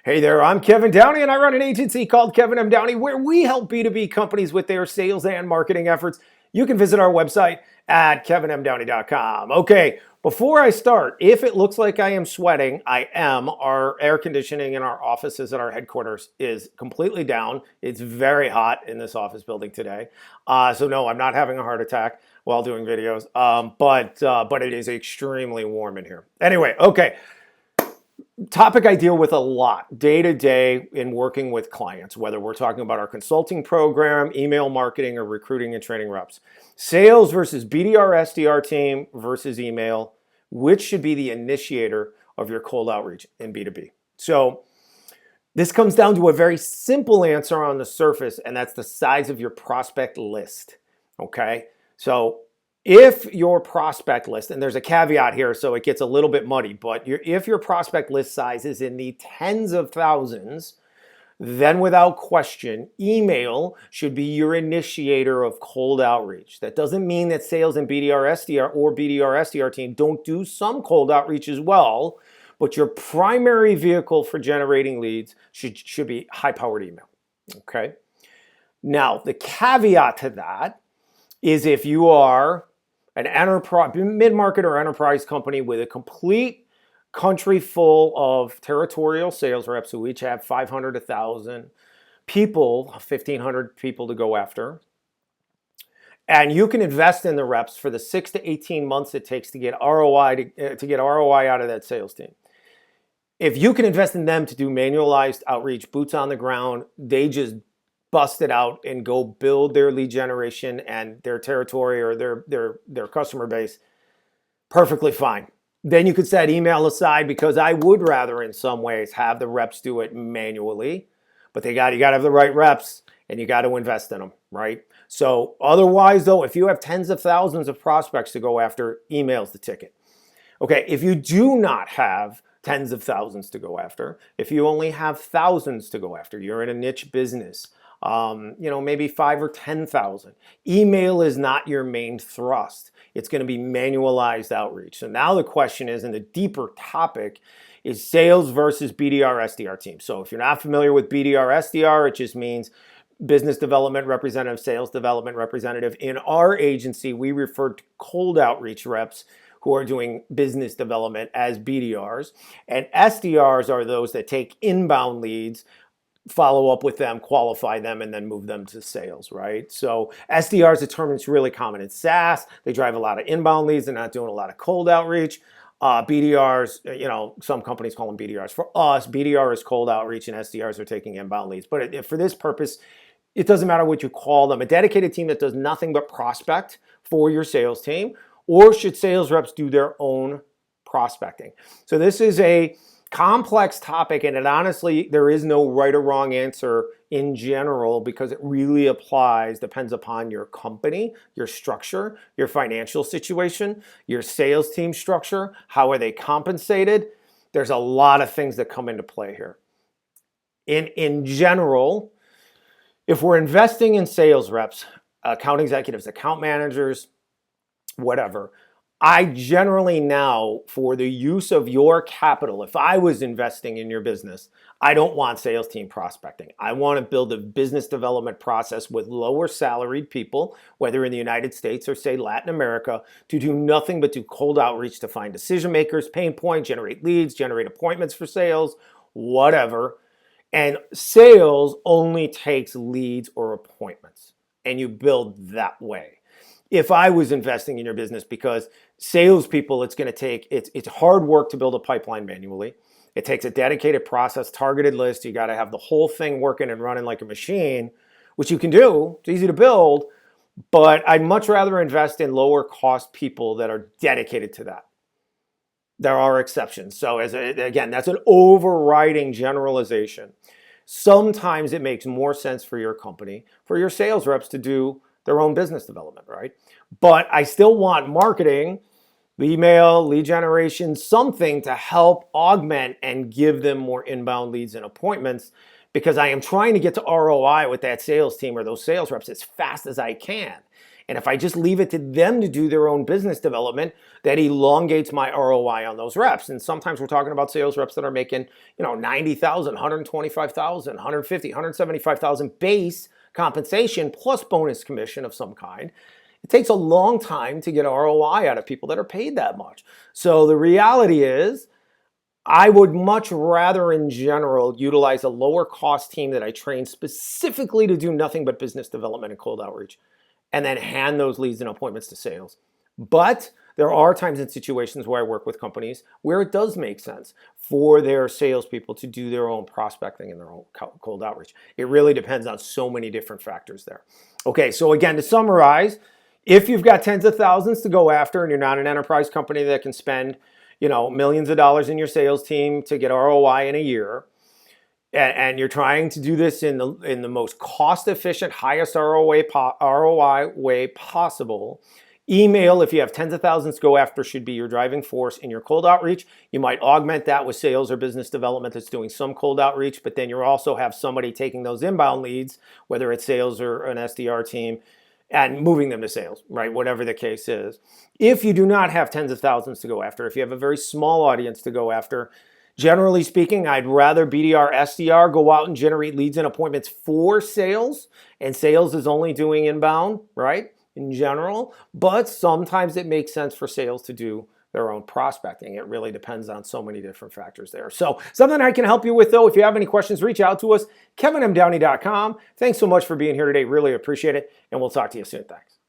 Hey there, I'm Kevin Downey and I run an agency called Kevin M. Downey where we help B2B companies with their sales and marketing efforts. You can visit our website at kevinmdowney.com. Okay, before I start, if it looks like I am sweating, I am. Our air conditioning in our offices at our headquarters is completely down. It's very hot in this office building today. So no, I'm not having a heart attack while doing videos, but it is extremely warm in here. Anyway, okay. Topic I deal with a lot day to day in working with clients, whether we're talking about our consulting program, email marketing, or recruiting and training reps. Sales versus BDR, SDR team versus email. Which should be the initiator of your cold outreach in B2B? So this comes down to a very simple answer on the surface, and that's the size of your prospect list. Okay, so if your prospect list, and there's a caveat here, so it gets a little bit muddy, but if your prospect list size is in the tens of thousands, then without question, email should be your initiator of cold outreach. That doesn't mean that sales and BDR, SDR or BDR, SDR team don't do some cold outreach as well, but your primary vehicle for generating leads should be high-powered email, okay? Now, the caveat to that is if you are an enterprise, mid-market or enterprise company with a complete country full of territorial sales reps who each have 500, 1,000 people, 1,500 people to go after, and you can invest in the reps for the 6 to 18 months it takes to get ROI out of that sales team. If you can invest in them to do manualized outreach, boots on the ground, they just bust it out and go build their lead generation and their territory or their customer base, perfectly fine. Then you could set email aside because I would rather in some ways have the reps do it manually, but you got to have the right reps and you got to invest in them, right? So otherwise though, if you have tens of thousands of prospects to go after, email's the ticket. Okay, if you do not have tens of thousands to go after, if you only have thousands to go after, you're in a niche business, maybe 5 or 10,000. Email is not your main thrust. It's going to be manualized outreach. So now the question is, and the deeper topic is sales versus BDR, SDR team. So if you're not familiar with BDR, SDR, it just means business development representative, sales development representative. In our agency, we refer to cold outreach reps who are doing business development as BDRs. And SDRs are those that take inbound leads, follow up with them, qualify them, and then move them to sales, right? So SDR is a term that's really common in SaaS. They drive a lot of inbound leads. They're not doing a lot of cold outreach. BDRs, some companies call them BDRs. For us, BDR is cold outreach and SDRs are taking inbound leads. But for this purpose, it doesn't matter what you call them. A dedicated team that does nothing but prospect for your sales team, or should sales reps do their own prospecting? So this is a complex topic, and it honestly, there is no right or wrong answer in general because it really depends upon your company, your structure, your financial situation, your sales team structure, how are they compensated? There's a lot of things that come into play here. In general, if we're investing in sales reps, account executives, account managers, whatever, I generally now, for the use of your capital, if I was investing in your business, I don't want sales team prospecting. I want to build a business development process with lower salaried people, whether in the United States or say Latin America, to do nothing but do cold outreach to find decision makers, pain points, generate leads, generate appointments for sales, whatever. And sales only takes leads or appointments, and you build that way. If I was investing in your business, because salespeople, it's going to take, it's hard work to build a pipeline manually. It takes a dedicated process, targeted list. You got to have the whole thing working and running like a machine, which you can do. It's easy to build, but I'd much rather invest in lower cost people that are dedicated to that. There are exceptions. So again, that's an overriding generalization. Sometimes it makes more sense for your company, for your sales reps to do their own business development, right? But I still want marketing, email, lead generation, something to help augment and give them more inbound leads and appointments, because I am trying to get to ROI with that sales team or those sales reps as fast as I can. And if I just leave it to them to do their own business development, that elongates my ROI on those reps. And sometimes we're talking about sales reps that are making, 90,000, 125,000, 150, 175,000 base compensation plus bonus commission of some kind. It takes a long time to get ROI out of people that are paid that much. So the reality is, I would much rather, in general, utilize a lower cost team that I train specifically to do nothing but business development and cold outreach, and then hand those leads and appointments to sales. But there are times and situations where I work with companies where it does make sense for their salespeople to do their own prospecting and their own cold outreach. It really depends on so many different factors there. Okay, so again, to summarize, if you've got tens of thousands to go after and you're not an enterprise company that can spend millions of dollars in your sales team to get ROI in a year, and you're trying to do this in the most cost efficient, highest ROI way possible, email, if you have tens of thousands to go after, should be your driving force in your cold outreach. You might augment that with sales or business development that's doing some cold outreach, but then you also have somebody taking those inbound leads, whether it's sales or an SDR team, and moving them to sales, right? Whatever the case is. If you do not have tens of thousands to go after, if you have a very small audience to go after, generally speaking, I'd rather BDR, SDR go out and generate leads and appointments for sales, and sales is only doing inbound, right? In general, but sometimes it makes sense for sales to do their own prospecting. It really depends on so many different factors there. So something I can help you with, though, if you have any questions, reach out to us, kevinmdowney.com. Thanks so much for being here today. Really appreciate it, and we'll talk to you soon. Thanks.